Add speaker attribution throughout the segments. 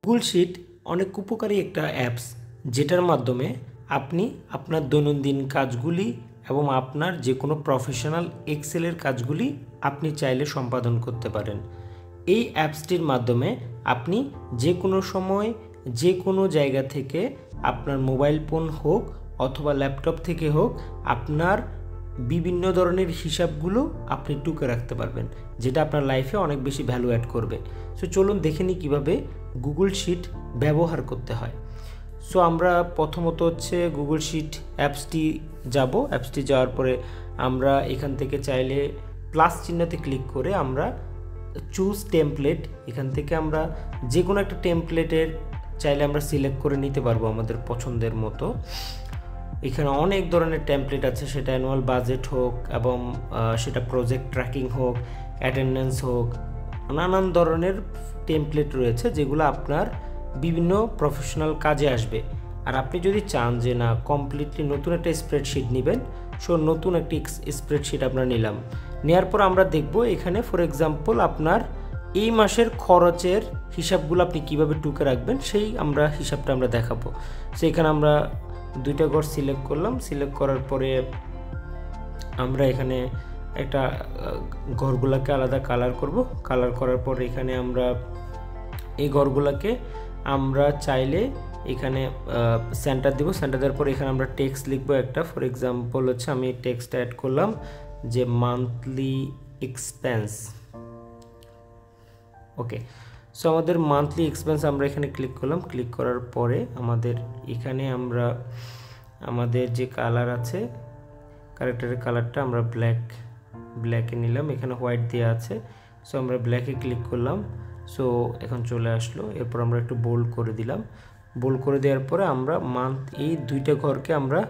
Speaker 1: Google sheet অনেক উপকারী একটা অ্যাপস, যেটার মাধ্যমে আপনি আপনার দৈনন্দিন কাজগুলি এবং আপনার যে কোনো প্রফেশনাল এক্সেলের কাজগুলি আপনি চাইলে সম্পাদন করতে পারেন। এই অ্যাপসটির মাধ্যমে আপনি যে কোনো সময় যে কোনো জায়গা থেকে আপনার মোবাইল ফোন হোক অথবা ল্যাপটপ থেকে হোক আপনার বিভিন্ন ধরনের হিসাবগুলো আপনি টুকে রাখতে পারবেন, যেটা আপনার লাইফে অনেক বেশি ভ্যালু অ্যাড করবে। সো চলুন দেখে নিই কীভাবে গুগল শিট ব্যবহার করতে হয়। সো আমরা প্রথমত গুগল শিট অ্যাপসটি যাওয়ার পরে আমরা এখান থেকে চাইলে প্লাস চিহ্নতে ক্লিক করে আমরা চুজ টেমপ্লেট, এখান থেকে আমরা যে কোনো একটা টেমপ্লেটের চাইলে আমরা সিলেক্ট করে নিতে পারবো আমাদের পছন্দের মতো। এখানে অনেক ধরনের টেমপ্লেট আছে, সেটা অ্যানুয়াল বাজেট হোক এবং সেটা প্রজেক্ট ট্র্যাকিং হোক, অ্যাটেন্ডেন্স হোক, নানান ধরনের টেমপ্লেট রয়েছে যেগুলো আপনার বিভিন্ন প্রফেশনাল কাজে আসবে। আর আপনি যদি চান যে না কমপ্লিটলি নতুন একটা স্প্রেডশিট নেবেন, সো নতুন একটি স্প্রেডশিট আমরা নিলাম। নেওয়ার পর আমরা দেখব এখানে ফর এক্সাম্পল আপনার এই মাসের খরচের হিসাবগুলো আপনি কিভাবে টুকে রাখবেন সেই হিসাবটা আমরা দেখাবো। সো এখানে আমরা দুইটা ঘর সিলেক্ট করলাম। সিলেক্ট করার পরে আমরা এখানে একটা ঘরগুলোকে আলাদা কালার করব। কালার করার পর এখানে আমরা এই ঘরগুলোকে আমরা চাইলে এখানে সেন্টার দেব। সেন্টার দেওয়ার পর এখানে আমরা টেক্সট লিখবো একটা। ফর এক্সাম্পল আমি টেক্সট অ্যাড করলাম যে মান্থলি এক্সপেন্স। ওকে, সো আমাদের মান্থলি এক্সপেন্স আমরা এখানে ক্লিক করলাম। ক্লিক করার পরে আমাদের এখানে আমরা আমাদের যে কালার আছে ক্যারেক্টারের কালারটা আমরা ব্ল্যাকে নিলাম। এখানে হোয়াইট দেওয়া আছে, সো আমরা ব্ল্যাকে ক্লিক করলাম। সো এখন চলে আসলো। এরপর আমরা একটু বোল্ড করে দিলাম। বোল্ড করে দেওয়ার পরে আমরা এই দুইটা ঘরকে আমরা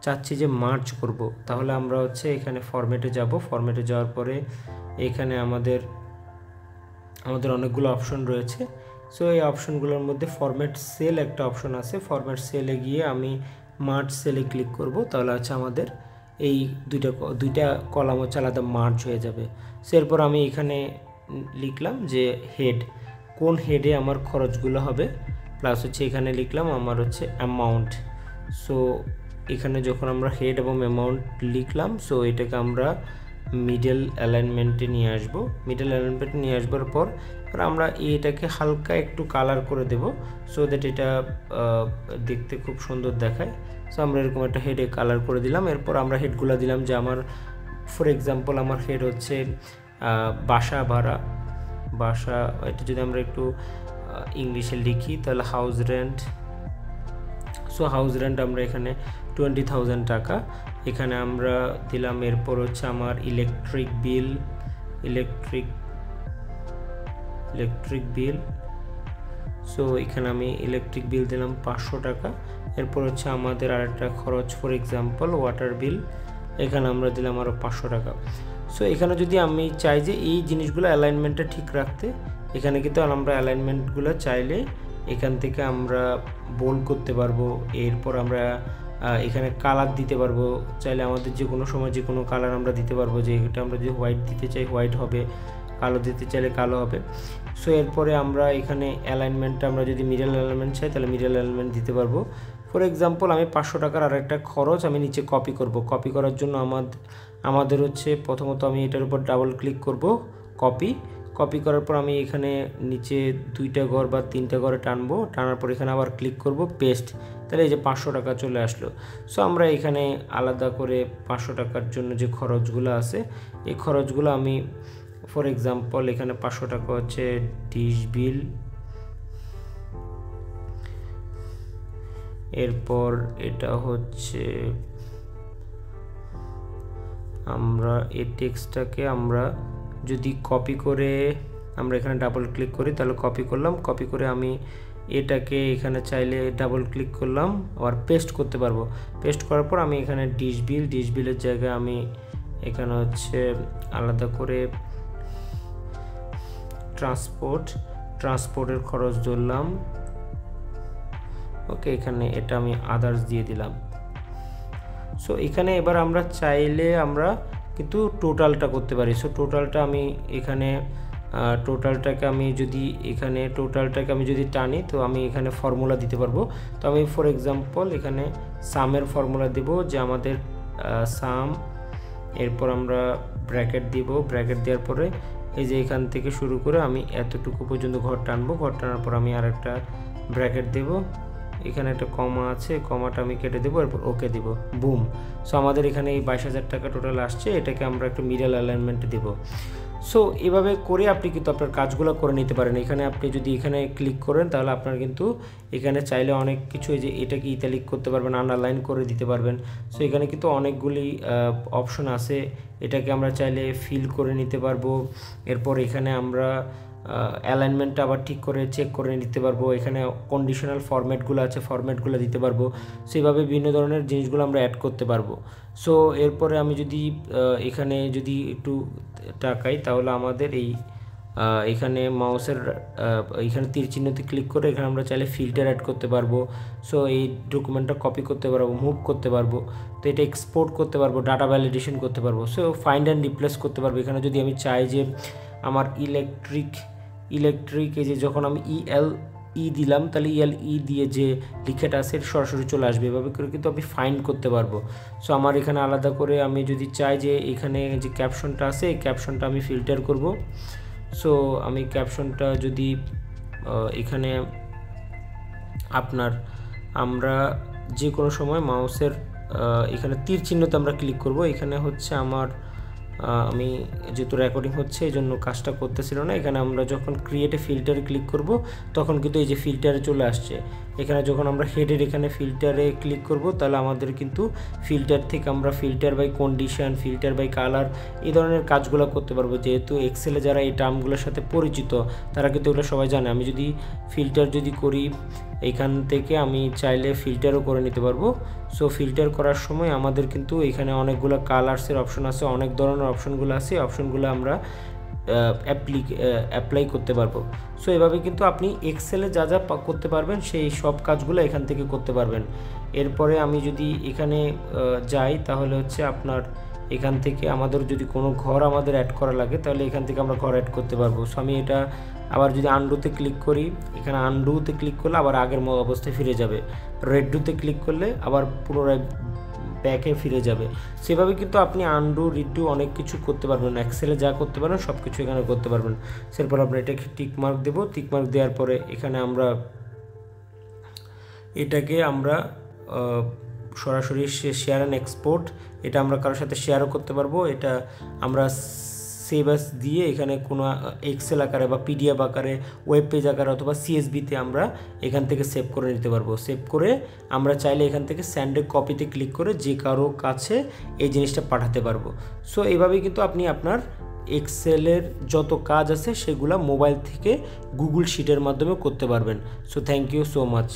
Speaker 1: চাচ্ছি যে মার্জ করব। তাহলে আমরা এখানে ফরম্যাটে যাব। ফরম্যাটে যাওয়ার পরে এখানে আমাদের অনেকগুলো অপশন রয়েছে। সো এই অপশনগুলোর মধ্যে ফরম্যাট সেল একটা অপশন আছে। ফরম্যাট সেলে গিয়ে আমি মার্জ সেলে ক্লিক করব। তাহলে আমাদের এই দুইটা কলাম আলাদা মার্জ হয়ে যাবে। সো এরপর আমি এখানে লিখলাম যে হেড, কোন হেডে আমার খরচগুলো হবে, প্লাস এখানে লিখলাম আমার অ্যামাউন্ট। সো এখানে যখন আমরা হেড এবং অ্যামাউন্ট লিখলাম, সো এটাকে আমরা মিডল অ্যালাইনমেন্টে নিয়ে আসবো। মিডল অ্যালাইনমেন্টে নিয়ে আসবার পর আমরা এটাকে হালকা একটু কালার করে দেব, সো দ্যাট এটা দেখতে খুব সুন্দর দেখায়। সো আমরা এরকম একটা হেডে কালার করে দিলাম। এরপর আমরা হেডগুলো দিলাম যে আমার ফর এক্সাম্পল আমার হেড বাসা ভাড়া। এটা যদি আমরা একটু ইংলিশে লিখি তাহলে house rent. So house rent আমরা এখানে 20,000 টাকা এখানে আমরা দিলাম। এরপর আমার ইলেকট্রিক বিল। সো এখানে আমি ইলেকট্রিক বিল দিলাম 500 টাকা। এরপর আমাদের আরেকটা খরচ ফর এক্সাম্পল ওয়াটার বিল, এখানে আমরা দিলাম আরও 500 টাকা। সো এখানে যদি আমি চাই যে এই জিনিসগুলো অ্যালাইনমেন্টটা ঠিক রাখতে, এখানে কিন্তু আমরা অ্যালাইনমেন্টগুলো চাইলে এখান থেকে আমরা বোল্ড করতে পারবো। এরপর আমরা এখানে কালার দিতে পারবো, চাইলে আমাদের যে কোনো সময় যে কোনো কালার আমরা দিতে পারবো। যে এটা আমরা যদি হোয়াইট দিতে চাই হোয়াইট হবে, কালো দিতে চাইলে কালো হবে। সো এরপরে আমরা এখানে অ্যালাইনমেন্টটা আমরা যদি মিডল অ্যালাইনমেন্ট চাই তাহলে মিডল অ্যালাইনমেন্ট দিতে পারবো। ফর এক্সাম্পল আমি 500 টাকার আর একটা খরচ আমি নিচে কপি করব। কপি করার জন্য আমাদের প্রথমত আমি এটার উপর ডাবল ক্লিক করব, কপি করার পর আমি এখানে নিচে 2টা ঘর বা 3টা ঘরে টানবো। টানার পর এখানে আবার ক্লিক করব পেস্ট। তাহলে এই যে 500 টাকা চলে আসলো। সো আমরা এখানে আলাদা করে 500 টাকার জন্য যে খরচগুলো আছে এই খরচগুলো আমি ফর এক্সাম্পল এখানে 500 টাকা ডিশ বিল। এরপর এটা আমরা এই টেক্সটটাকে আমরা যদি কপি করে আমরা এখানে ডাবল ক্লিক করি তাহলে কপি করলাম। কপি করে আমি এটাকে এখানে চাইলে ডাবল ক্লিক করলাম, আবার পেস্ট করতে পারবো। পেস্ট করার পর আমি এখানে ডিশ বিলের জায়গায় আমি এখানে আলাদা করে ট্রান্সপোর্টের খরচ ধরলাম। ওকে, এখানে এটা আমি আদার্স দিয়ে দিলাম। সো এখানে এবার আমরা চাইলে আমরা কিন্তু টোটালটা করতে পারি। সো টোটালটা আমি এখানে টোটালটাকে আমি যদি টানি তো আমি এখানে ফর্মুলা দিতে পারবো। তো আমি ফর এক্সাম্পল এখানে সামের ফর্মুলা দেব যে আমাদের সাম, এরপর আমরা ব্র্যাকেট দিব, ব্র্যাকেট দেওয়ার পরে এই যে এখান থেকে শুরু করে আমি এতটুকু পর্যন্ত ঘর টানবো, ঘর টানার পর আমি আরেকটা ব্র্যাকেট দেব, এখানে একটা কমা আছে, কমাটা আমি কেটে দেবো, এরপর ওকে দিব, বুম। সো আমাদের এখানে এই 22,000 টাকা টোটাল আসছে, এটাকে আমরা একটু মিডল অ্যালাইনমেন্ট দেব। সো এভাবে করে আপনি কিন্তু আপনার কাজগুলো করে নিতে পারেন। এখানে আপনি যদি এখানে ক্লিক করেন তাহলে আপনার কিন্তু এখানে চাইলে অনেক কিছু, এই যে এটাকে ইতালিক করতে পারবেন, আন্ডারলাইন করে দিতে পারবেন। সো এখানে কিন্তু অনেকগুলি অপশন আছে, এটাকে আমরা চাইলে ফিল করে নিতে পারবো। এরপর এখানে আমরা অ্যালাইনমেন্টটা আবার ঠিক করে চেক করে নিতে পারবো। এখানে কন্ডিশনাল ফরম্যাটগুলো আছে, ফরম্যাটগুলো দিতে পারবো। সেইভাবে বিভিন্ন ধরনের জিনিসগুলো আমরা অ্যাড করতে পারবো। সো এরপরে আমি যদি এখানে যদি একটু তাকাই তাহলে আমাদের এখানে মাউসের এখানে তীর চিহ্নতে ক্লিক করে এখানে আমরা চাইলে ফিল্টার অ্যাড করতে পারবো। সো এই ডকুমেন্টটা কপি করতে পারবো, মুভ করতে পারবো, তো এটা এক্সপোর্ট করতে পারবো, ডাটা ভ্যালিডেশন করতে পারবো। সো ফাইন্ড অ্যান্ড রিপ্লেস করতে পারবো। এখানে যদি আমি চাই যে আমার ইলেকট্রিক এই যে যখন আমি দিলাম তাহলে দিয়ে যে লিখাটা আছে সরাসরি চলে আসবে, এভাবে করে কিন্তু আমি ফাইন্ড করতে পারবো। সো আমার এখানে আলাদা করে আমি যদি চাই যে এখানে যে ক্যাপশনটা আছে এই ক্যাপশনটা আমি ফিল্টার করব। সো আমি ক্যাপশনটা যদি এখানে আমরা যে কোনো সময় মাউসের এখানে তীর চিহ্নতে আমরা ক্লিক করব। এখানে হচ্ছে আমি যেহেতু রেকর্ডিং হচ্ছে এই জন্য কাজটা করতেছিল না। এখানে আমরা যখন ক্রিয়েটে ফিল্টারে ক্লিক করব তখন কিন্তু এই যে ফিল্টারে চলে আসছে। এখানে যখন আমরা হেডের এখানে ফিল্টারে ক্লিক করব তাহলে আমাদের কিন্তু ফিল্টার থেকে আমরা filter by condition, filter by colour এই ধরনের কাজগুলো করতে পারবো। যেহেতু এক্সেলে যারা এই টার্মগুলোর সাথে পরিচিত তারা কিন্তু এগুলো সবাই জানে। আমি যদি ফিল্টার করি এখান থেকে আমি চাইলে ফিল্টারও করে নিতে পারবো। সো ফিল্টার করার সময় আমাদের কিন্তু এখানে অনেকগুলো কালার্সের অপশন আছে, অনেক ধরনের অপশনগুলো আছে, অপশনগুলো আমরা অ্যাপ্লাই করতে পারবো। সো এভাবে কিন্তু আপনি এক্সেলে যা যা করতে পারবেন সেই সব কাজগুলো এখান থেকে করতে পারবেন। এরপরে আমি যদি এখানে যাই তাহলে হচ্ছে আপনার এখান থেকে আমাদের যদি কোনো ঘর আমাদের অ্যাড করা লাগে তাহলে এখান থেকে আমরা ঘর অ্যাড করতে পারবো। সো আমি এটা আবার যদি আন্ডুতে ক্লিক করি, এখানে আন্ডুতে ক্লিক করলে আবার আগের অবস্থায় ফিরে যাবে, রেডুতে ক্লিক করলে আবার পুনরায় ব্যাকে ফিরে যাবে। সেভাবে কিন্তু আপনি আন্ডু রিডু অনেক কিছু করতে পারবেন, এক্সেলে যা করতে পারেন সব কিছু এখানে করতে পারবেন। এরপর আমরা এটাকে টিকমার্ক দেবো। টিকমার্ক দেওয়ার পরে এখানে এটাকে আমরা সরাসরি শেয়ার অ্যান্ড এক্সপোর্ট, এটা আমরা কারোর সাথে শেয়ারও করতে পারবো। এটা আমরা সেভ অ্যাস দিয়ে এখানে কোনো এক্সেল আকারে বা পিডিএফ আকারে, ওয়েব পেজ আকারে অথবা সিএসভিতে আমরা এখান থেকে সেভ করে নিতে পারবো। সেভ করে আমরা চাইলে এখান থেকে স্যান্ডে কপিতে ক্লিক করে যে কারো কাছে এই জিনিসটা পাঠাতে পারবো। সো এইভাবেই কিন্তু আপনি আপনার এক্সেলের যত কাজ আছে সেগুলো মোবাইল থেকে গুগল শিটের মাধ্যমে করতে পারবেন। So thank you so much.